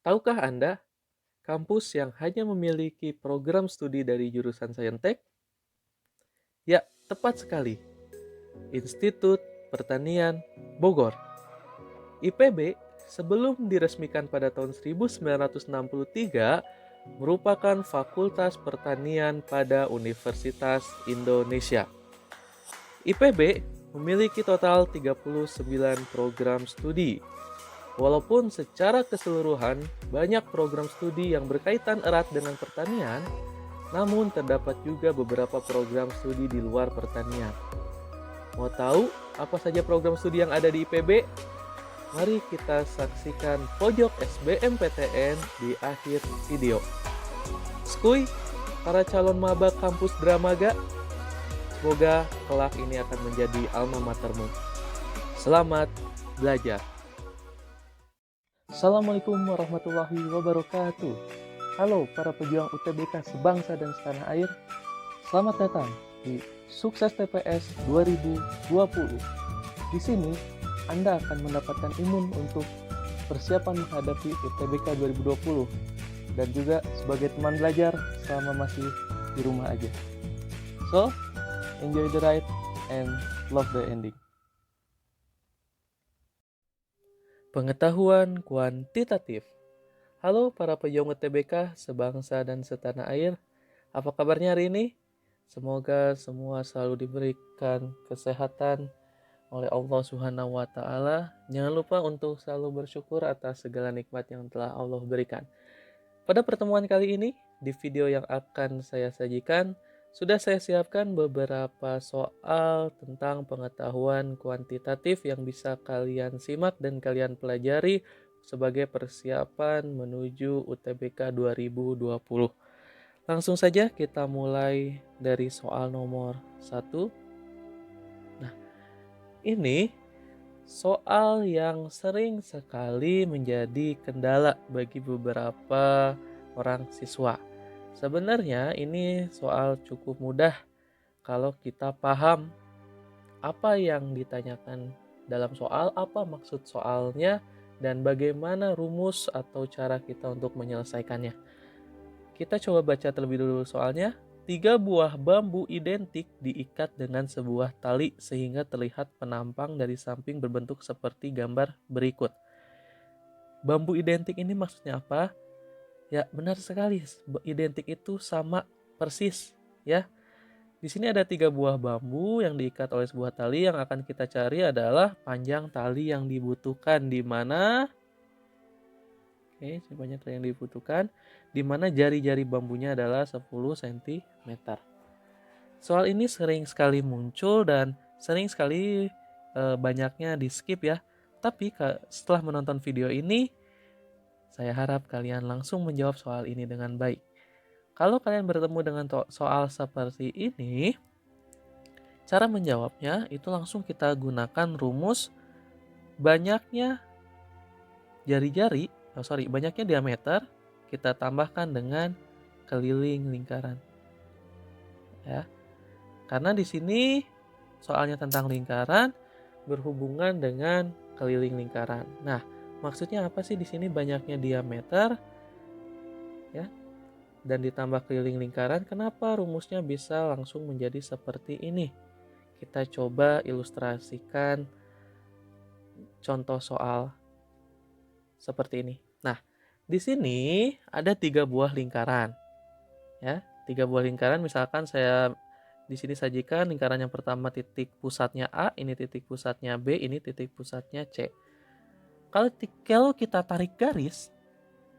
Tahukah Anda, kampus yang hanya memiliki program studi dari jurusan Saintek? Ya, tepat sekali. Institut Pertanian Bogor. IPB sebelum diresmikan pada tahun 1963 merupakan Fakultas Pertanian pada Universitas Indonesia. IPB memiliki total 39 program studi. Walaupun secara keseluruhan banyak program studi yang berkaitan erat dengan pertanian, namun terdapat juga beberapa program studi di luar pertanian. Mau tahu apa saja program studi yang ada di IPB? Mari kita saksikan pojok SBMPTN di akhir video. Skuy, para calon maba kampus Dramaga, semoga kelak ini akan menjadi alma matermu. Selamat belajar. Assalamualaikum warahmatullahi wabarakatuh. Halo para pejuang UTBK sebangsa dan setanah air. Selamat datang di Sukses TPS 2020. Di sini Anda akan mendapatkan imun untuk persiapan menghadapi UTBK 2020 dan juga sebagai teman belajar selama masih di rumah aja. So, enjoy the ride and love the ending. Pengetahuan kuantitatif. Halo para pejuang UTBK sebangsa dan setanah air. Apa kabarnya hari ini? Semoga semua selalu diberikan kesehatan oleh Allah Subhanahu wa taala. Jangan lupa untuk selalu bersyukur atas segala nikmat yang telah Allah berikan. Pada pertemuan kali ini, di video yang akan saya sajikan, sudah saya siapkan beberapa soal tentang pengetahuan kuantitatif yang bisa kalian simak dan kalian pelajari sebagai persiapan menuju UTBK 2020. Langsung saja kita mulai dari soal nomor 1. Nah, ini soal yang sering sekali menjadi kendala bagi beberapa orang siswa. Sebenarnya ini soal cukup mudah kalau kita paham apa yang ditanyakan dalam soal, apa maksud soalnya, dan bagaimana rumus atau cara kita untuk menyelesaikannya. Kita coba baca terlebih dulu soalnya. 3 buah bambu identik diikat dengan sebuah tali sehingga terlihat penampang dari samping berbentuk seperti gambar berikut. Bambu identik ini maksudnya apa? Ya, benar sekali. Identik itu sama persis, ya. Di sini ada 3 buah bambu yang diikat oleh sebuah tali. Yang akan kita cari adalah panjang tali yang dibutuhkan di mana? Oke, sebanyak tali yang dibutuhkan di mana jari-jari bambunya adalah 10 cm. Soal ini sering sekali muncul dan sering sekali banyaknya di skip ya. Tapi setelah menonton video ini, saya harap kalian langsung menjawab soal ini dengan baik. Kalau kalian bertemu dengan soal seperti ini, cara menjawabnya itu langsung kita gunakan rumus banyaknya banyaknya diameter kita tambahkan dengan keliling lingkaran. Ya. Karena di sini soalnya tentang lingkaran berhubungan dengan keliling lingkaran. Nah, maksudnya apa sih di sini banyaknya diameter ya dan ditambah keliling lingkaran? Kenapa rumusnya bisa langsung menjadi seperti ini? Kita coba ilustrasikan contoh soal seperti ini. Nah, di sini ada 3 buah lingkaran. Ya, 3 buah lingkaran misalkan saya di sini sajikan lingkaran yang pertama titik pusatnya A, ini titik pusatnya B, ini titik pusatnya C. Kalau kita tarik garis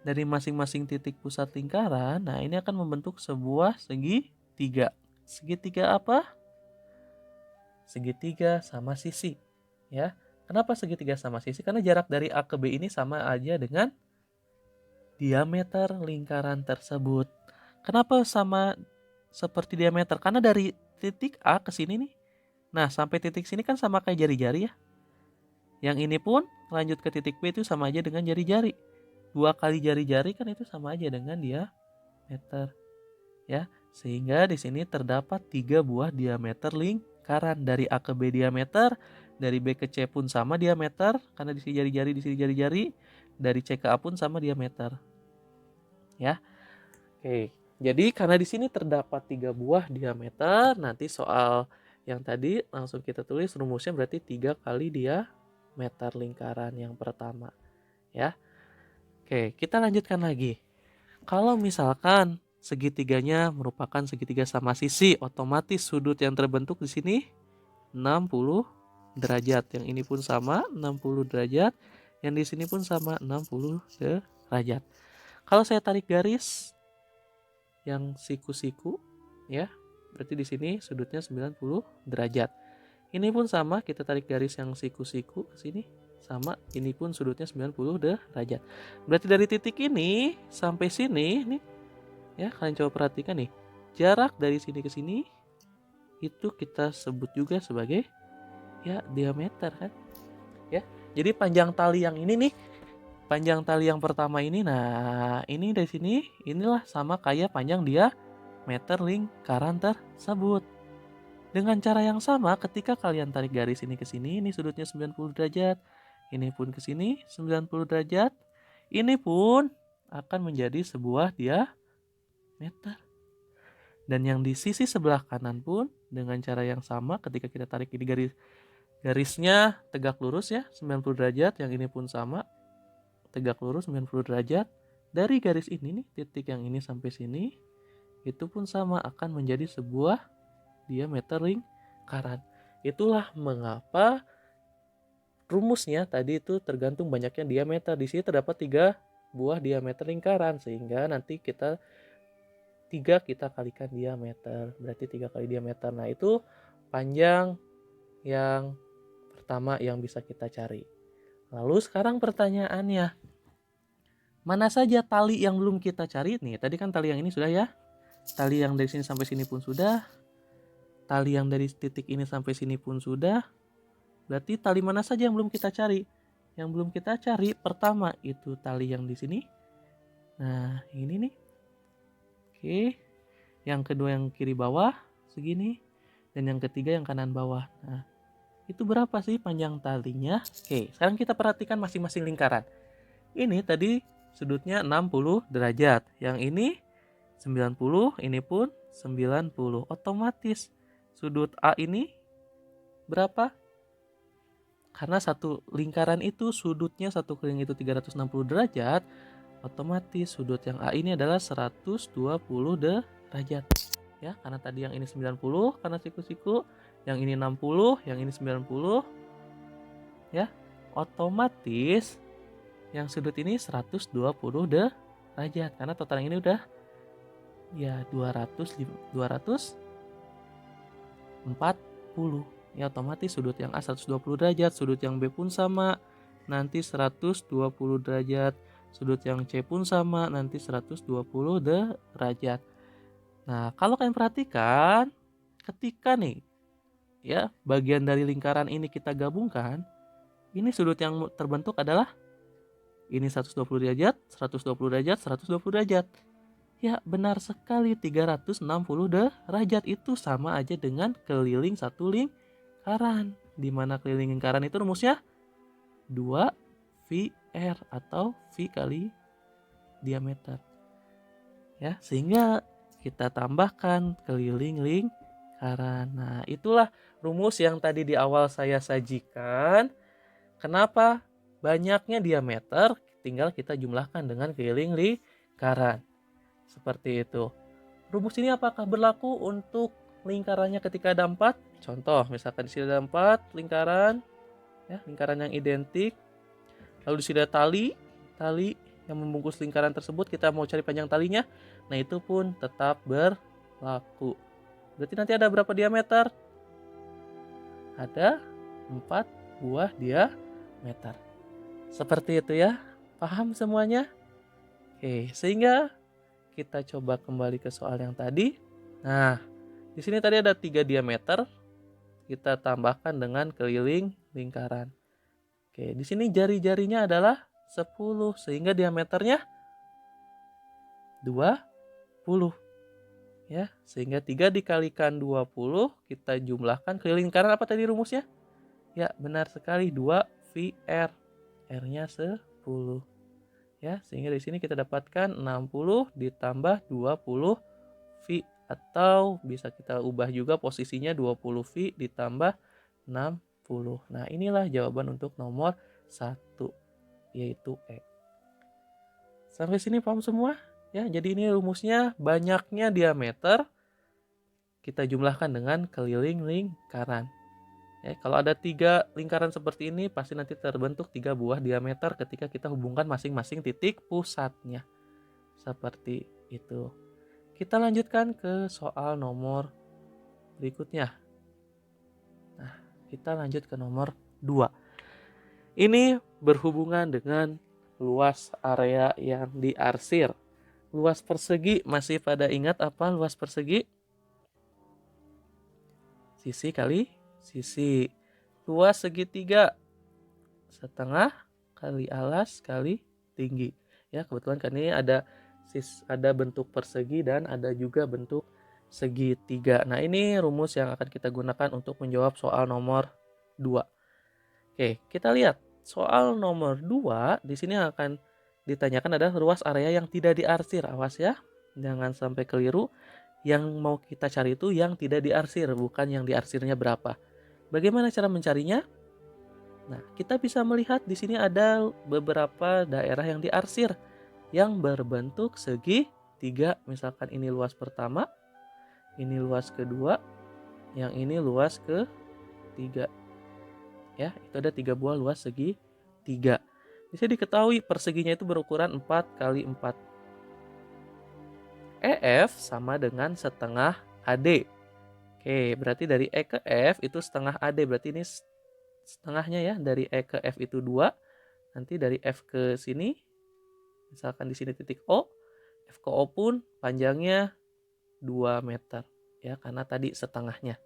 dari masing-masing titik pusat lingkaran, nah ini akan membentuk sebuah segitiga. Segitiga apa? Segitiga sama sisi, ya. Kenapa segitiga sama sisi? Karena jarak dari A ke B ini sama aja dengan diameter lingkaran tersebut. Kenapa sama seperti diameter? Karena dari titik A ke sini nih. Nah, sampai titik sini kan sama kayak jari-jari ya. Yang ini pun lanjut ke titik B itu sama aja dengan jari-jari. 2 kali jari-jari kan itu sama aja dengan diameter. Ya, sehingga di sini terdapat 3 buah diameter lingkaran. Dari A ke B diameter, dari B ke C pun sama diameter karena di sini jari-jari, di sini jari-jari, dari C ke A pun sama diameter. Ya. Oke. Jadi karena di sini terdapat 3 buah diameter, nanti soal yang tadi langsung kita tulis rumusnya berarti 3 kali diameter lingkaran yang pertama. Ya. Oke, kita lanjutkan lagi. Kalau misalkan segitiganya merupakan segitiga sama sisi, otomatis sudut yang terbentuk di sini 60 derajat. Yang ini pun sama 60 derajat, yang di sini pun sama 60 derajat. Kalau saya tarik garis yang siku-siku, ya, berarti di sini sudutnya 90 derajat. Ini pun sama, kita tarik garis yang siku-siku ke sini, sama, ini pun sudutnya 90 derajat. Berarti dari titik ini sampai sini nih, ya, kalian coba perhatikan nih, jarak dari sini ke sini itu kita sebut juga sebagai ya diameter kan, ya. Jadi panjang tali yang ini nih, panjang tali yang pertama ini, nah ini dari sini inilah sama kayak panjang diameter lingkaran tersebut. Dengan cara yang sama, ketika kalian tarik garis ini ke sini, ini sudutnya 90 derajat, ini pun ke sini 90 derajat, ini pun akan menjadi sebuah diameter. Dan yang di sisi sebelah kanan pun dengan cara yang sama, ketika kita tarik ini garisnya tegak lurus ya, 90 derajat, yang ini pun sama tegak lurus 90 derajat. Dari garis ini nih, titik yang ini sampai sini, itu pun sama akan menjadi sebuah diameter lingkaran. Itulah mengapa rumusnya tadi itu tergantung banyaknya diameter. Di sini terdapat 3 buah diameter lingkaran, sehingga nanti kita kalikan diameter, berarti 3 kali diameter. Nah itu panjang yang pertama yang bisa kita cari. Lalu sekarang pertanyaannya, mana saja tali yang belum kita cari? Nih, tadi kan tali yang ini sudah ya. Tali yang dari sini sampai sini pun sudah. Tali yang dari titik ini sampai sini pun sudah. Berarti tali mana saja yang belum kita cari? Yang belum kita cari pertama itu tali yang di sini. Nah, ini nih. Oke. Yang kedua yang kiri bawah segini. Dan yang ketiga yang kanan bawah. Nah, itu berapa sih panjang talinya? Oke, sekarang kita perhatikan masing-masing lingkaran. Ini tadi sudutnya 60 derajat. Yang ini 90, ini pun 90. Otomatis sudut A ini berapa? Karena satu lingkaran itu sudutnya satu keliling itu 360 derajat, otomatis sudut yang A ini adalah 120 derajat. Ya, karena tadi yang ini 90 karena siku-siku, yang ini 60, yang ini 90. Ya, otomatis yang sudut ini 120 derajat karena total yang ini udah ya 240. Ya, otomatis sudut yang A 120 derajat, sudut yang B pun sama, nanti 120 derajat, sudut yang C pun sama, nanti 120 derajat. Nah, kalau kalian perhatikan, ketika nih, ya, bagian dari lingkaran ini kita gabungkan, ini sudut yang terbentuk adalah ini 120 derajat, 120 derajat, 120 derajat. Ya, benar sekali, 360 derajat itu sama aja dengan keliling satu lingkaran. Di mana keliling lingkaran itu rumusnya 2VR atau V kali diameter. Ya, sehingga kita tambahkan keliling lingkaran. Nah, itulah rumus yang tadi di awal saya sajikan. Kenapa banyaknya diameter, tinggal kita jumlahkan dengan keliling lingkaran. Seperti itu. Rumus ini apakah berlaku untuk lingkarannya ketika ada 4? Contoh, misalkan di sini ada 4 lingkaran, ya, lingkaran yang identik. Lalu di sini ada tali yang membungkus lingkaran tersebut, kita mau cari panjang talinya. Nah, itu pun tetap berlaku. Berarti nanti ada berapa diameter? Ada 4 buah diameter. Seperti itu ya. Paham semuanya? Oke, sehingga kita coba kembali ke soal yang tadi. Nah, di sini tadi ada 3 diameter. Kita tambahkan dengan keliling lingkaran. Oke, di sini jari-jarinya adalah 10 sehingga diameternya 20. Ya, sehingga 3 dikalikan 20 kita jumlahkan keliling lingkaran apa tadi rumusnya? Ya, benar sekali 2VR. R-nya 10. Ya, sehingga di sini kita dapatkan 60 ditambah 20 V, atau bisa kita ubah juga posisinya 20 V ditambah 60. Nah, inilah jawaban untuk nomor 1, yaitu E. Sampai sini paham semua? Ya, jadi ini rumusnya, banyaknya diameter kita jumlahkan dengan keliling lingkaran. Ya, kalau ada 3 lingkaran seperti ini, pasti nanti terbentuk 3 buah diameter ketika kita hubungkan masing-masing titik pusatnya. Seperti itu. Kita lanjutkan ke soal nomor berikutnya. Nah, kita lanjut ke nomor 2. Ini berhubungan dengan luas area yang diarsir. Luas persegi, masih pada ingat apa luas persegi? Sisi kali sisi. Luas segitiga, setengah kali alas kali tinggi. Ya, kebetulan kan ini ada bentuk persegi dan ada juga bentuk segitiga. Nah, ini rumus yang akan kita gunakan untuk menjawab soal nomor 2. Oke, kita lihat. Soal nomor 2 di sini akan ditanyakan adalah ruas area yang tidak diarsir. Awas ya, jangan sampai keliru. Yang mau kita cari itu yang tidak diarsir, bukan yang diarsirnya berapa. Bagaimana cara mencarinya? Nah, kita bisa melihat di sini ada beberapa daerah yang diarsir yang berbentuk segitiga. Misalkan ini luas pertama, ini luas kedua, yang ini luas ketiga. Ya, itu ada 3 buah luas segitiga. Bisa diketahui perseginya itu berukuran 4 kali 4. EF sama dengan setengah AD. Oke, berarti dari E ke F itu setengah AD. Berarti ini setengahnya ya. Dari E ke F itu 2. Nanti dari F ke sini, misalkan di sini titik O, F ke O pun panjangnya 2 meter. Ya, karena tadi setengahnya.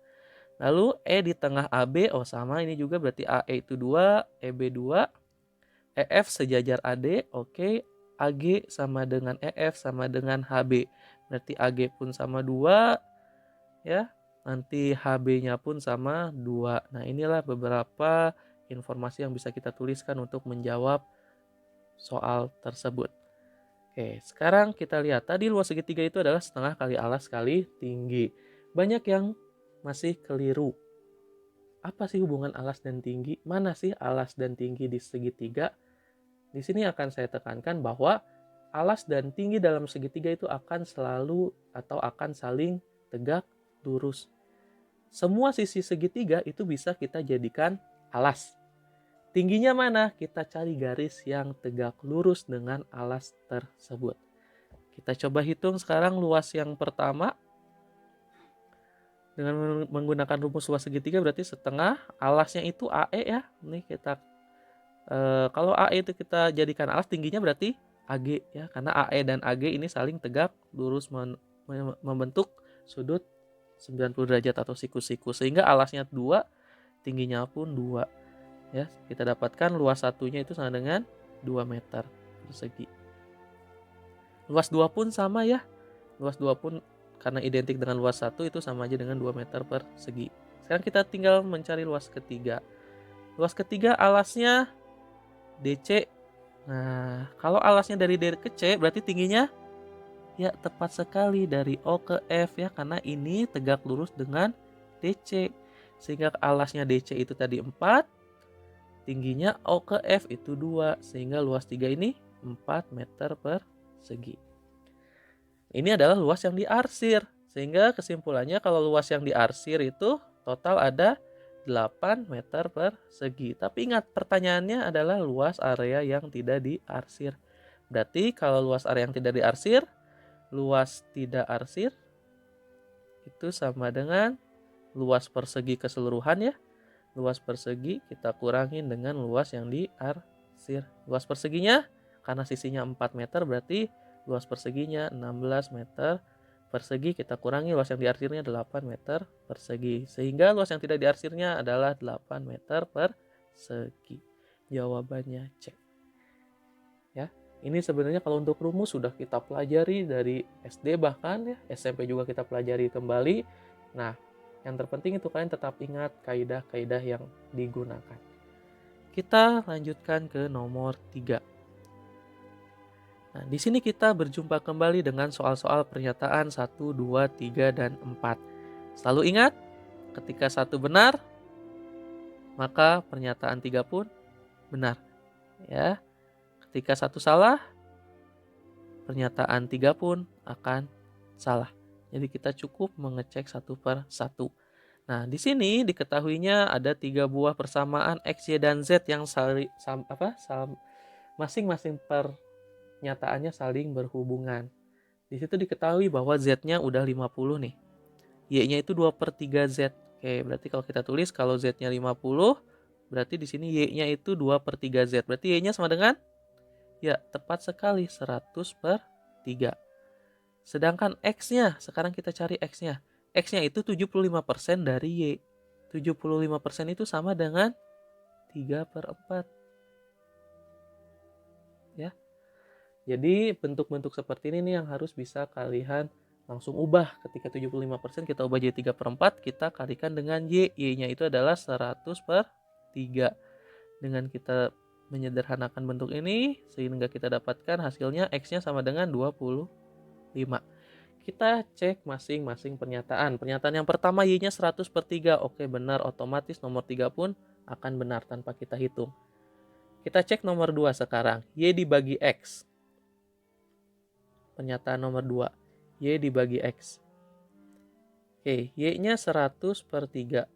Lalu E di tengah AB, oh sama ini juga berarti AE itu 2, EB 2, EF sejajar AD, oke. AG sama dengan EF sama dengan HB. Berarti AG pun sama 2, ya. Nanti HB-nya pun sama 2. Nah, inilah beberapa informasi yang bisa kita tuliskan untuk menjawab soal tersebut. Oke, sekarang kita lihat. Tadi luas segitiga itu adalah setengah kali alas kali tinggi. Banyak yang masih keliru. Apa sih hubungan alas dan tinggi? Mana sih alas dan tinggi di segitiga? Di sini akan saya tekankan bahwa alas dan tinggi dalam segitiga itu akan selalu atau akan saling tegak lurus. Semua sisi segitiga itu bisa kita jadikan alas. Tingginya mana? Kita cari garis yang tegak lurus dengan alas tersebut. Kita coba hitung sekarang luas yang pertama. Dengan menggunakan rumus luas segitiga berarti setengah, alasnya itu AE ya. Nih kita kalau AE itu kita jadikan alas, tingginya berarti AG ya, karena AE dan AG ini saling tegak lurus membentuk sudut 90 derajat atau siku-siku, sehingga alasnya 2, tingginya pun 2 ya. Kita dapatkan luas satunya itu sama dengan 2 meter persegi. Luas 2 pun sama ya. Luas 2 pun karena identik dengan luas 1 itu sama aja dengan 2 meter persegi. Sekarang kita tinggal mencari luas ketiga. Luas ketiga alasnya DC. Nah, kalau alasnya dari D ke C berarti tingginya ya tepat sekali dari O ke F ya, karena ini tegak lurus dengan DC. Sehingga alasnya DC itu tadi 4, tingginya O ke F itu 2, sehingga luas 3 ini 4 meter persegi. Ini adalah luas yang diarsir. Sehingga kesimpulannya kalau luas yang diarsir itu total ada 8 meter persegi. Tapi ingat, pertanyaannya adalah luas area yang tidak diarsir. Berarti kalau luas area yang tidak diarsir, luas tidak arsir itu sama dengan luas persegi keseluruhan ya. Luas persegi kita kurangin dengan luas yang diarsir. Luas perseginya karena sisinya 4 meter berarti luas perseginya 16 meter persegi, kita kurangi luas yang diarsirnya 8 meter persegi, sehingga luas yang tidak diarsirnya adalah 8 meter persegi. Jawabannya C. Ya, ini sebenarnya kalau untuk rumus sudah kita pelajari dari SD, bahkan ya SMP juga kita pelajari kembali. Nah, yang terpenting itu kalian tetap ingat kaidah-kaidah yang digunakan. Kita lanjutkan ke nomor 3. Nah, di sini kita berjumpa kembali dengan soal-soal pernyataan 1, 2, 3, dan 4. Selalu ingat, ketika 1 benar, maka pernyataan 3 pun benar. Ya, ketika 1 salah, pernyataan 3 pun akan salah. Jadi kita cukup mengecek 1/1. Nah, di sini diketahuinya ada 3 buah persamaan X, Y, dan Z yang masing-masing pernyataannya saling berhubungan. Di situ diketahui bahwa Z-nya udah 50 nih. Y-nya itu 2/3 Z. Oke, berarti kalau kita tulis kalau Z-nya 50, berarti di sini Y-nya itu 2/3 Z. Berarti Y-nya sama dengan? Ya, tepat sekali 100/3. Sedangkan X-nya, sekarang kita cari X-nya. X-nya itu 75% dari Y. 75% itu sama dengan 3/4. Ya. Jadi bentuk-bentuk seperti ini nih yang harus bisa kalian langsung ubah. Ketika 75% kita ubah jadi 3/4, kita kalikan dengan Y. Y-nya itu adalah 100/3. Dengan kita menyederhanakan bentuk ini, sehingga kita dapatkan hasilnya X-nya sama dengan 25. Kita cek masing-masing pernyataan. Pernyataan yang pertama Y-nya 100/3. Oke, benar, otomatis nomor 3 pun akan benar tanpa kita hitung. Kita cek nomor 2 sekarang. Y dibagi X. Pernyataan nomor 2. Y dibagi X. Oke, Y-nya 100/3.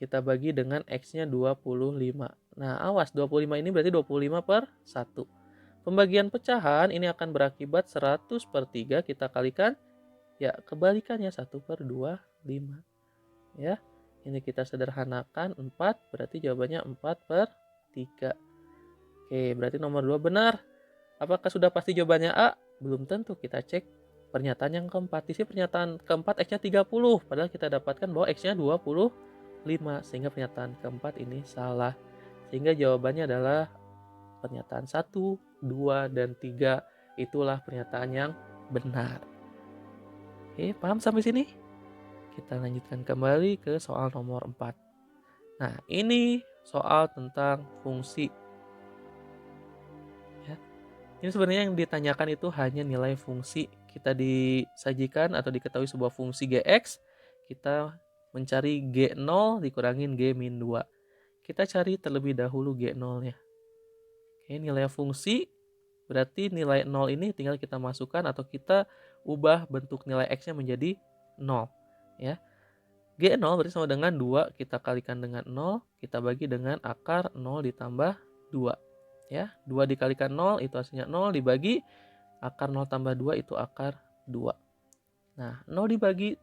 Kita bagi dengan X-nya 25. Nah, awas, 25 ini berarti 25/1. Pembagian pecahan ini akan berakibat 100/3 kita kalikan, ya kebalikannya 1/25. Ya, ini kita sederhanakan 4, berarti jawabannya 4/3. Oke, berarti nomor 2 benar. Apakah sudah pasti jawabannya A? Belum tentu, kita cek pernyataan yang keempat. Di sini pernyataan keempat X-nya 30, padahal kita dapatkan bahwa X-nya 25, sehingga pernyataan keempat ini salah. Sehingga jawabannya adalah pernyataan 1, 2, dan 3. Itulah pernyataan yang benar. Oke, paham sampai sini? Kita lanjutkan kembali ke soal nomor 4. Nah, ini soal tentang fungsi. Ya. Ini sebenarnya yang ditanyakan itu hanya nilai fungsi. Kita disajikan atau diketahui sebuah fungsi Gx, kita mencari G0 dikurangin G-2. Kita cari terlebih dahulu G0-nya. Oke, nilai fungsi berarti nilai 0 ini tinggal kita masukkan atau kita ubah bentuk nilai X-nya menjadi 0. Ya. G0 berarti sama dengan 2, kita kalikan dengan 0, kita bagi dengan akar 0 ditambah 2. Ya, 2 dikalikan 0 itu hasilnya 0, dibagi akar 0 tambah 2 itu akar 2. Nah, 0 dibagi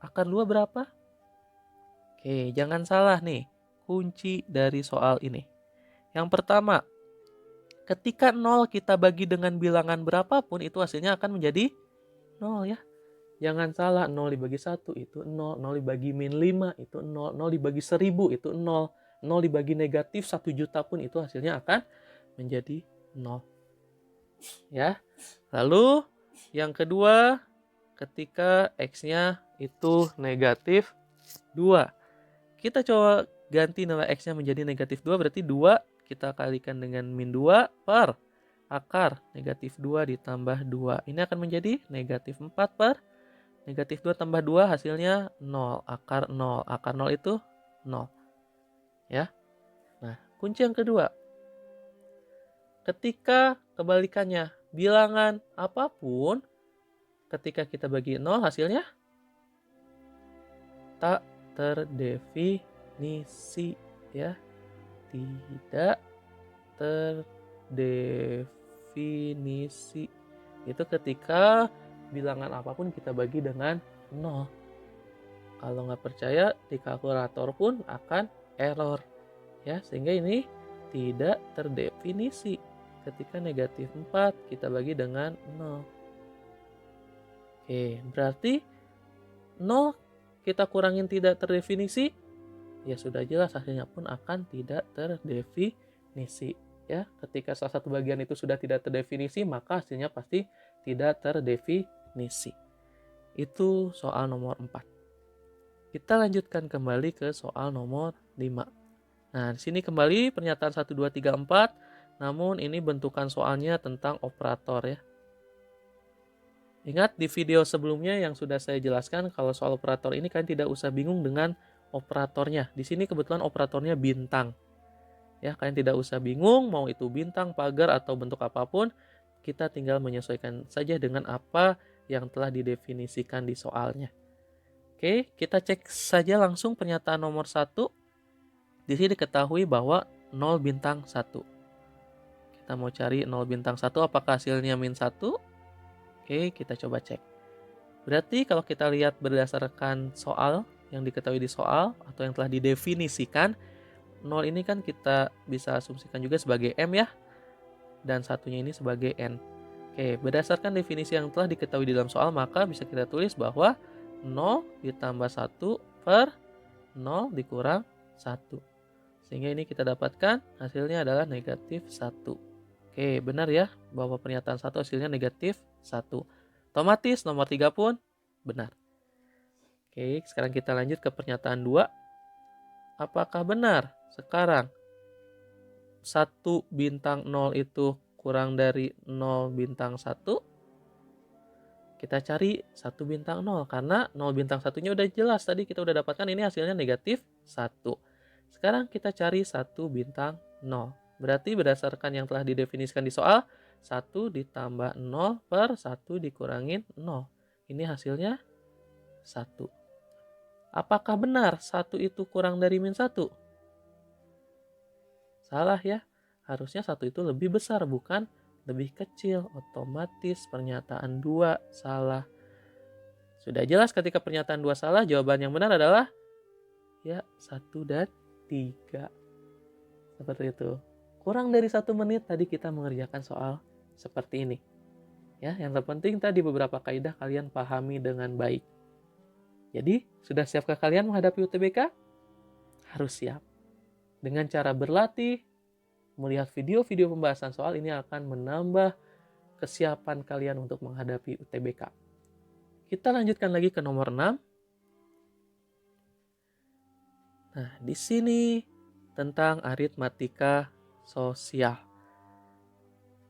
akar 2 berapa? Oke, jangan salah nih, kunci dari soal ini. Yang pertama, ketika 0 kita bagi dengan bilangan berapapun, itu hasilnya akan menjadi 0 ya. Jangan salah, 0 dibagi 1 itu 0, 0 dibagi -5 itu 0, 0 dibagi 1000 itu 0, 0 dibagi negatif 1 juta pun itu hasilnya akan menjadi 0. Ya. Lalu yang kedua, ketika X-nya itu negatif 2. Kita coba ganti nilai X-nya menjadi negatif 2, berarti 2 kita kalikan dengan -2 per akar negatif 2 ditambah 2. Ini akan menjadi negatif 4 per negatif 2 tambah 2 hasilnya 0. Akar 0. Akar 0 itu 0. Ya. Nah, kunci yang kedua. Ketika kebalikannya, bilangan apapun, ketika kita bagi 0 hasilnya tak terdefinisi ya. Tidak terdefinisi. Itu ketika bilangan apapun kita bagi dengan 0. Kalau nggak percaya, di kalkulator pun akan error. Ya, sehingga ini tidak terdefinisi. Ketika negatif 4 kita bagi dengan 0. Oke, berarti 0 kita kurangin tidak terdefinisi, ya sudah jelas hasilnya pun akan tidak terdefinisi. Ya, ketika salah satu bagian itu sudah tidak terdefinisi, maka hasilnya pasti tidak terdefinisi. Itu soal nomor 4. Kita lanjutkan kembali ke soal nomor 5. Nah, di sini kembali pernyataan 1, 2, 3, 4. Namun ini bentukan soalnya tentang operator ya. Ingat di video sebelumnya yang sudah saya jelaskan kalau soal operator ini kalian tidak usah bingung dengan operatornya. Di sini kebetulan operatornya bintang. Ya, kalian tidak usah bingung mau itu bintang, pagar atau bentuk apapun, kita tinggal menyesuaikan saja dengan apa yang telah didefinisikan di soalnya. Oke, kita cek saja langsung pernyataan nomor 1. Di sini diketahui bahwa 0 bintang 1. Kita mau cari 0 bintang 1 apakah hasilnya min 1? Oke, kita coba cek. Berarti kalau kita lihat berdasarkan soal yang diketahui di soal atau yang telah didefinisikan, 0 ini kan kita bisa asumsikan juga sebagai M ya, dan satunya ini sebagai N. Oke, berdasarkan definisi yang telah diketahui di dalam soal, maka bisa kita tulis bahwa 0 ditambah 1 per 0 dikurang 1. Sehingga ini kita dapatkan hasilnya adalah negatif 1. Oke, benar ya bahwa pernyataan 1 hasilnya negatif 1. Otomatis nomor 3 pun benar. Oke, sekarang kita lanjut ke pernyataan 2. Apakah benar sekarang 1 bintang 0 itu kurang dari 0 bintang 1? Kita cari 1 bintang 0 karena 0 bintang 1-nya udah jelas. Tadi kita udah dapatkan ini hasilnya negatif 1. Sekarang kita cari 1 bintang 0. Berarti berdasarkan yang telah didefinisikan di soal, 1 ditambah 0 per 1 dikurangin 0. Ini hasilnya 1. Apakah benar 1 itu kurang dari min 1? Salah ya. Harusnya 1 itu lebih besar, bukan lebih kecil. Otomatis pernyataan 2 salah. Sudah jelas ketika pernyataan 2 salah, jawaban yang benar adalah ya 1 dan 3. Seperti itu. Kurang dari 1 menit tadi kita mengerjakan soal seperti ini. Ya, yang terpenting tadi beberapa kaidah kalian pahami dengan baik. Jadi, sudah siapkah kalian menghadapi UTBK? Harus siap. Dengan cara berlatih, melihat video-video pembahasan soal ini akan menambah kesiapan kalian untuk menghadapi UTBK. Kita lanjutkan lagi ke nomor 6. Nah, di sini tentang aritmatika sosial.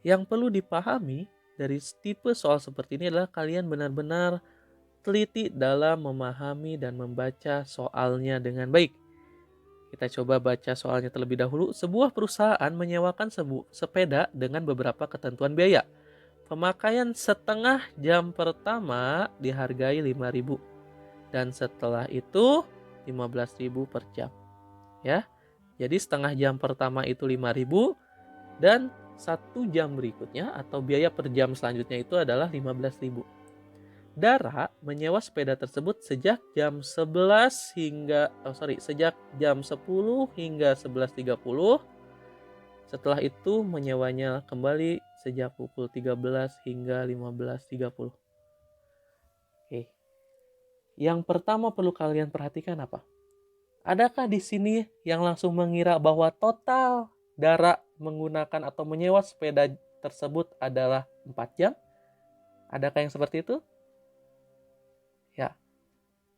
Yang perlu dipahami dari tipe soal seperti ini adalah kalian benar-benar teliti dalam memahami dan membaca soalnya dengan baik. Kita coba baca soalnya terlebih dahulu. Sebuah perusahaan menyewakan sepeda dengan beberapa ketentuan biaya. Pemakaian setengah jam pertama dihargai 5.000 dan setelah itu 15.000 per jam. Ya. Jadi setengah jam pertama itu 5.000 dan 1 jam berikutnya atau biaya per jam selanjutnya itu adalah 15.000. Dara menyewa sepeda tersebut sejak jam 11 sejak jam 10 hingga 11.30. Setelah itu menyewanya kembali sejak pukul 13 hingga 15.30. Oke. Yang pertama perlu kalian perhatikan apa? Adakah di sini yang langsung mengira bahwa total Dara menggunakan atau menyewa sepeda tersebut adalah 4 jam? Adakah yang seperti itu? Ya,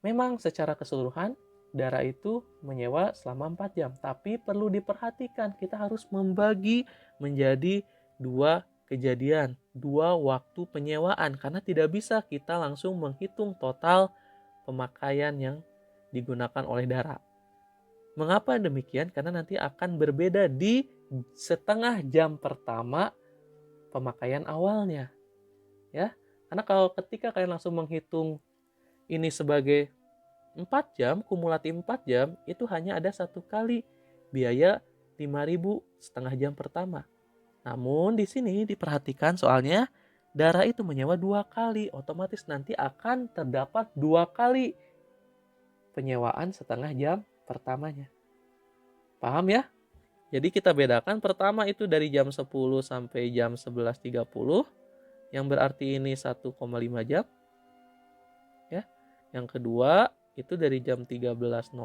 memang secara keseluruhan Dara itu menyewa selama 4 jam. Tapi perlu diperhatikan, kita harus membagi menjadi 2 kejadian, 2 waktu penyewaan. Karena tidak bisa kita langsung menghitung total pemakaian yang digunakan oleh Dara. Mengapa demikian? Karena nanti akan berbeda di setengah jam pertama pemakaian awalnya. Ya, karena kalau ketika kalian langsung menghitung ini sebagai 4 jam, kumulatif 4 jam, itu hanya ada 1 kali biaya 5.000 setengah jam pertama. Namun di sini diperhatikan soalnya Dara itu menyewa 2 kali, otomatis nanti akan terdapat 2 kali penyewaan setengah jam pertamanya. Paham ya? Jadi kita bedakan pertama itu dari jam 10 sampai jam 11.30, yang berarti ini 1,5 jam. Ya. Yang kedua itu dari jam 13.00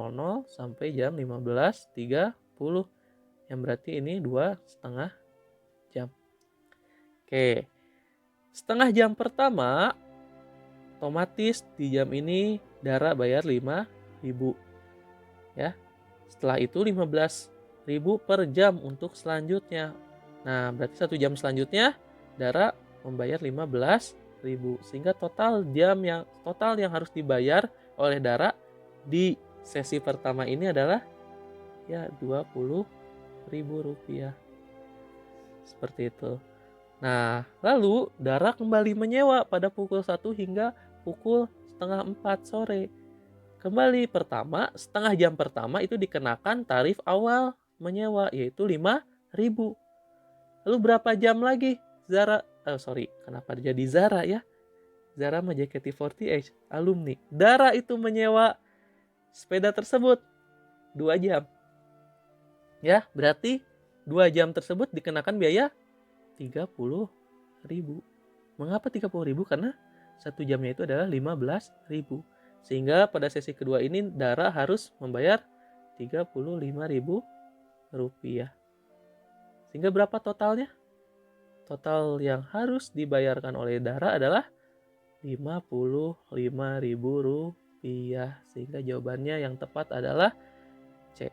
sampai jam 15.30, yang berarti ini 2,5 jam. Oke. Setengah jam pertama otomatis di jam ini Dara bayar 5.000. Ya. Setelah itu 15.000 per jam untuk selanjutnya. Nah, berarti 1 jam selanjutnya Dara membayar 15.000. Sehingga total yang harus dibayar oleh Dara di sesi pertama ini adalah ya Rp20.000. Seperti itu. Nah, lalu Dara kembali menyewa pada pukul 1 hingga pukul setengah 4 sore. Kembali pertama, setengah jam pertama itu dikenakan tarif awal menyewa, yaitu 5.000. Lalu berapa jam lagi kenapa jadi Zara ya? Zara mah JKT48, alumni. Dara itu menyewa sepeda tersebut 2 jam. Ya, berarti 2 jam tersebut dikenakan biaya 30.000. Mengapa 30.000? Karena 1 jamnya itu adalah 15.000. Sehingga pada sesi kedua ini Dara harus membayar Rp35.000. Sehingga berapa totalnya? Total yang harus dibayarkan oleh Dara adalah Rp55.000. Sehingga jawabannya yang tepat adalah C.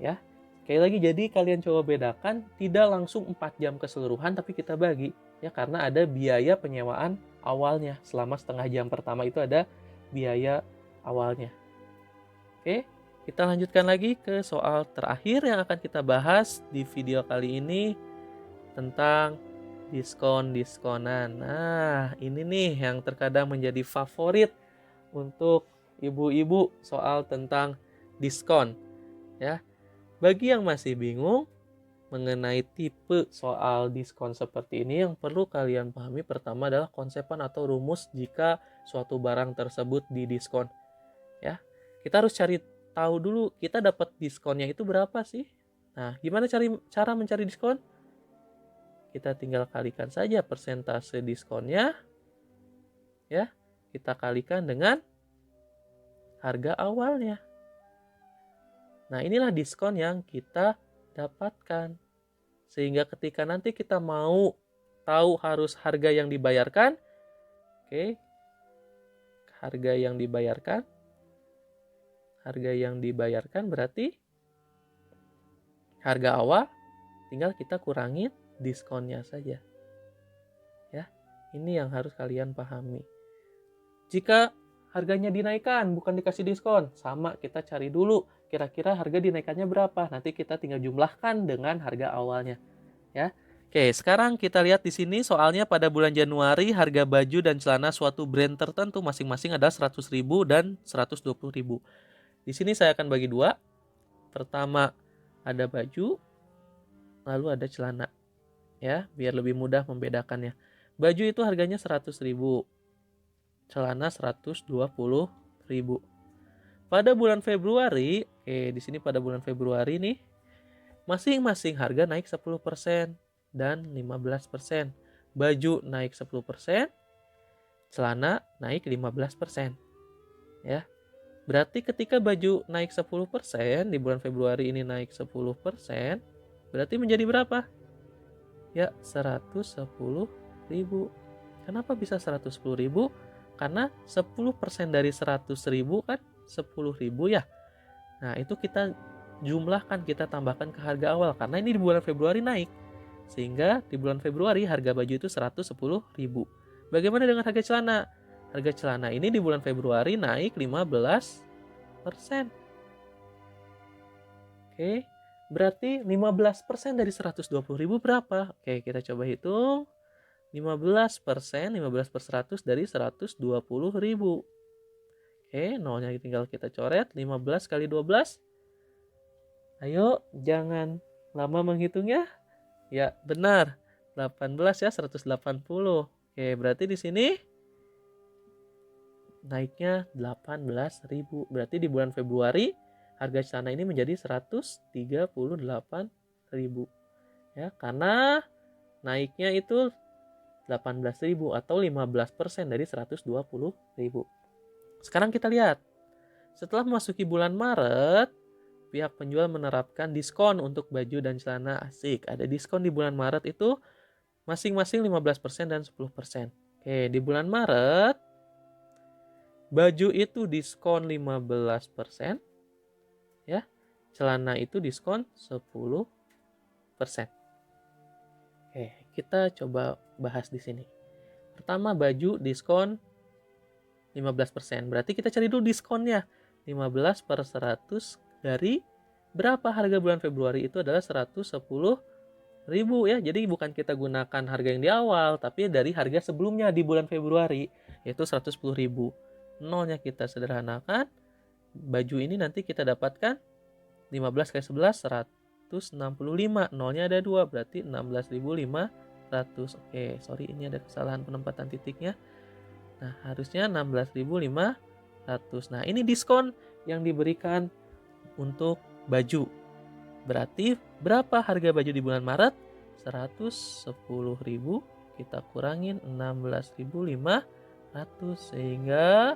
Ya. Sekali lagi, jadi kalian coba bedakan, tidak langsung 4 jam keseluruhan, tapi kita bagi. Ya, karena ada biaya penyewaan awalnya. Selama setengah jam pertama itu ada biaya awalnya. Oke, kita lanjutkan lagi ke soal terakhir yang akan kita bahas di video kali ini, tentang diskon-diskonan. Nah, ini nih yang terkadang menjadi favorit untuk ibu-ibu soal tentang diskon. Ya, bagi yang masih bingung mengenai tipe soal diskon seperti ini, yang perlu kalian pahami pertama adalah konsepan atau rumus jika suatu barang tersebut didiskon. Ya, kita harus cari tahu dulu kita dapat diskonnya itu berapa sih. Nah, gimana cara mencari diskon? Kita tinggal kalikan saja persentase diskonnya. Ya, kita kalikan dengan harga awalnya. Nah, inilah diskon yang kita dapatkan. Sehingga ketika nanti kita mau tahu harus harga yang dibayarkan, harga yang dibayarkan berarti harga awal, tinggal kita kurangin diskonnya saja. Ya, ini yang harus kalian pahami. Jika harganya dinaikkan, bukan dikasih diskon, sama kita cari dulu kira-kira harga dinaikannya berapa. Nanti kita tinggal jumlahkan dengan harga awalnya. Ya. Oke, sekarang kita lihat di sini soalnya pada bulan Januari harga baju dan celana suatu brand tertentu masing-masing adalah 100.000 dan 120.000. Di sini saya akan bagi dua. Pertama ada baju, lalu ada celana. Ya, biar lebih mudah membedakannya. Baju itu harganya 100.000. Celana 120.000. Pada bulan Februari, di sini pada bulan Februari nih, masing-masing harga naik 10% dan 15%. Baju naik 10%, celana naik 15%. Ya. Berarti ketika baju naik 10%, di bulan Februari ini naik 10%, berarti menjadi berapa? Ya, 110.000. Kenapa bisa 110.000? Karena 10% dari 100.000 kan 10.000 ya. Nah, itu kita jumlahkan, kita tambahkan ke harga awal. Karena ini di bulan Februari naik. Sehingga di bulan Februari harga baju itu 110.000. Bagaimana dengan harga celana? Harga celana ini di bulan Februari naik 15%. Berarti 15% dari 120.000 berapa? Kita coba hitung. 15%, 15 per 100 dari 120.000. Nolnya tinggal kita coret. 15 kali 12. Ayo, jangan lama menghitungnya. Ya, benar. 18 ya, 180. Berarti di sini naiknya 18.000. Berarti di bulan Februari harga celana ini menjadi 138.000. Ya, karena naiknya itu 18.000 atau 15% dari 120.000. Sekarang kita lihat. Setelah memasuki bulan Maret, pihak penjual menerapkan diskon untuk baju dan celana. Asik, ada diskon di bulan Maret itu masing-masing 15% dan 10%. Di bulan Maret, baju itu diskon 15%. Ya, celana itu diskon 10%. Kita coba bahas di sini. Pertama, baju diskon 15%. Berarti kita cari dulu diskonnya. 15 per 100 dari berapa harga bulan Februari itu adalah 110.000 ya. Jadi bukan kita gunakan harga yang di awal, tapi dari harga sebelumnya di bulan Februari, yaitu 110.000. Nolnya kita sederhanakan. Baju ini nanti kita dapatkan 15 kali 11, 165. Nolnya ada 2, berarti 16.500. Sorry, ini ada kesalahan penempatan titiknya. Nah, harusnya 16.500. Nah, ini diskon yang diberikan untuk baju. Berarti berapa harga baju di bulan Maret? 110.000 kita kurangin 16.500, sehingga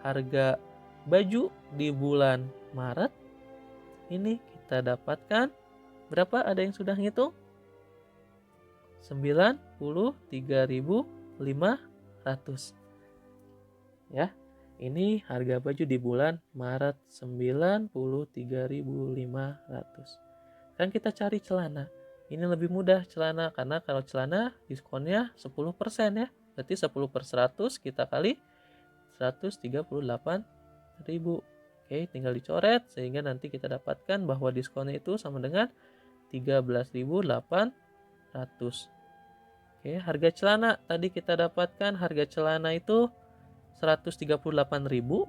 harga baju di bulan Maret ini kita dapatkan berapa? Ada yang sudah ngitung? 93.500 ya. Ini harga baju di bulan Maret 93.500. Kan kita cari celana. Ini lebih mudah celana, karena kalau celana diskonnya 10% ya. Berarti 10 per 100 kita kali 138.000. Tinggal dicoret sehingga nanti kita dapatkan bahwa diskonnya itu sama dengan 13.800. Harga celana tadi kita dapatkan harga celana itu 138.000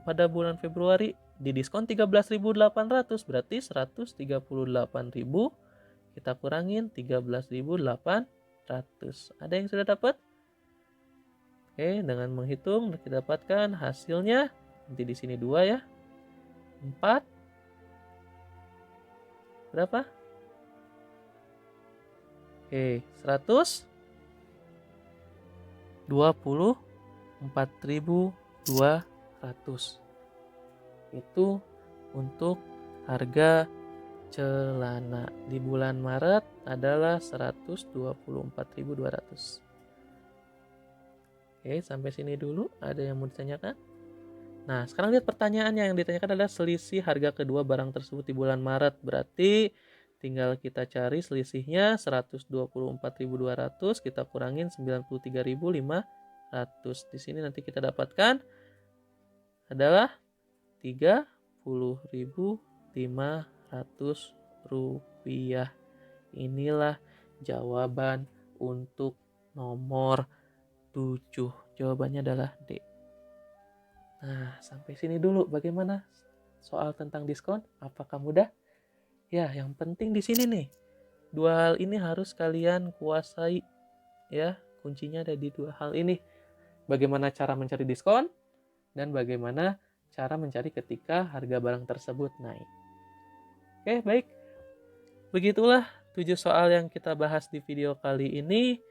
pada bulan Februari, di diskon 13.800, berarti 138.000 kita kurangin 13.800. Ada yang sudah dapat? Dengan menghitung kita dapatkan hasilnya nanti di sini 2 ya. 4 berapa? 124.200. Itu untuk harga celana di bulan Maret adalah 124.200. Sampai sini dulu. Ada yang mau ditanyakan? Nah, sekarang lihat pertanyaannya. Yang ditanyakan adalah selisih harga kedua barang tersebut di bulan Maret. Berarti tinggal kita cari selisihnya 124.200 kita kurangin 93.500. Di sini nanti kita dapatkan adalah 30.500 rupiah. Inilah jawaban untuk nomor 7. Jawabannya adalah D. Nah, sampai sini dulu. Bagaimana soal tentang diskon? Apakah mudah? Ya, yang penting di sini nih. Dua hal ini harus kalian kuasai. Ya, kuncinya ada di dua hal ini. Bagaimana cara mencari diskon dan bagaimana cara mencari ketika harga barang tersebut naik. Baik. Begitulah 7 soal yang kita bahas di video kali ini.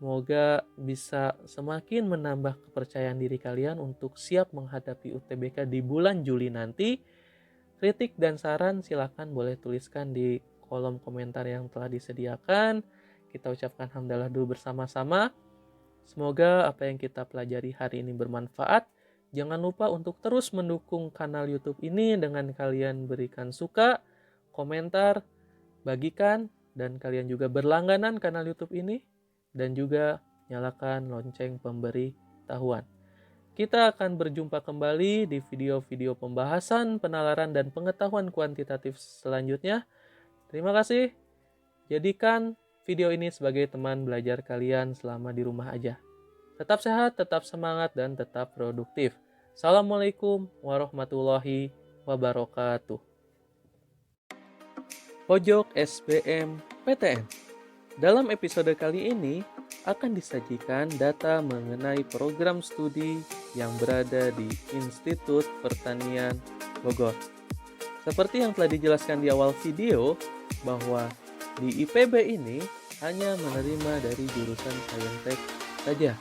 Semoga bisa semakin menambah kepercayaan diri kalian untuk siap menghadapi UTBK di bulan Juli nanti. Kritik dan saran silakan boleh tuliskan di kolom komentar yang telah disediakan. Kita ucapkan hamdalah dulu bersama-sama. Semoga apa yang kita pelajari hari ini bermanfaat. Jangan lupa untuk terus mendukung kanal YouTube ini dengan kalian berikan suka, komentar, bagikan, dan kalian juga berlangganan kanal YouTube ini. Dan juga nyalakan lonceng pemberitahuan. Kita akan berjumpa kembali di video-video pembahasan, penalaran, dan pengetahuan kuantitatif selanjutnya. Terima kasih. Jadikan video ini sebagai teman belajar kalian selama di rumah aja. Tetap sehat, tetap semangat, dan tetap produktif. Assalamualaikum warahmatullahi wabarakatuh. Pojok SBM PTN. Dalam episode kali ini akan disajikan data mengenai program studi yang berada di Institut Pertanian Bogor. Seperti yang telah dijelaskan di awal video, bahwa di IPB ini hanya menerima dari jurusan Saintek saja.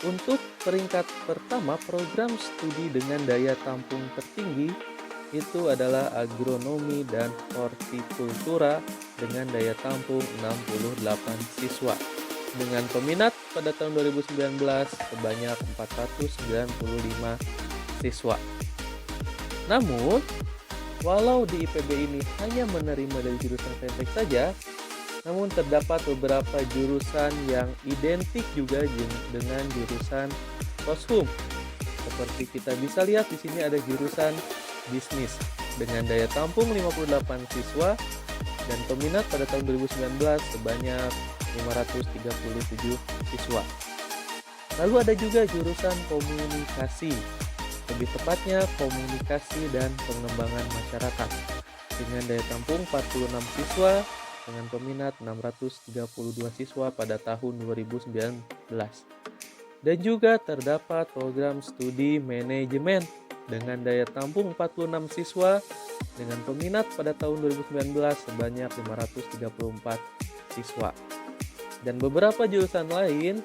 Untuk peringkat pertama, program studi dengan daya tampung tertinggi itu adalah agronomi dan hortikultura dengan daya tampung 68 siswa. Dengan peminat pada tahun 2019 sebanyak 495 siswa. Namun, walau di IPB ini hanya menerima dari jurusan Saintek saja, Namun terdapat beberapa jurusan yang identik juga dengan jurusan Koshum. Seperti kita bisa lihat di sini ada jurusan bisnis dengan daya tampung 58 siswa dan peminat pada tahun 2019 sebanyak 537 siswa. Lalu ada juga jurusan komunikasi, lebih tepatnya komunikasi dan pengembangan masyarakat dengan daya tampung 46 siswa dengan peminat 632 siswa pada tahun 2019. Dan juga terdapat program studi manajemen dengan daya tampung 46 siswa dengan peminat pada tahun 2019 sebanyak 534 siswa. Dan beberapa jurusan lain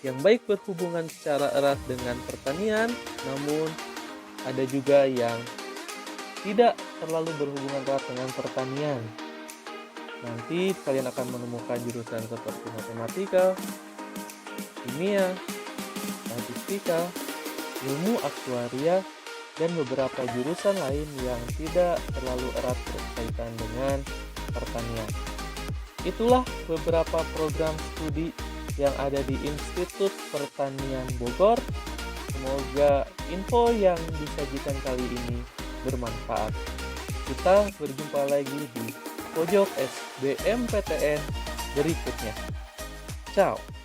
yang baik berhubungan secara erat dengan pertanian, namun ada juga yang tidak terlalu berhubungan erat dengan pertanian. Nanti kalian akan menemukan jurusan seperti matematika, kimia, statistika, ilmu aktuaria, dan beberapa jurusan lain yang tidak terlalu erat berkaitan dengan pertanian. Itulah beberapa program studi yang ada di Institut Pertanian Bogor. Semoga info yang disajikan kali ini bermanfaat. Kita berjumpa lagi di pojok SBMPTN berikutnya. Ciao.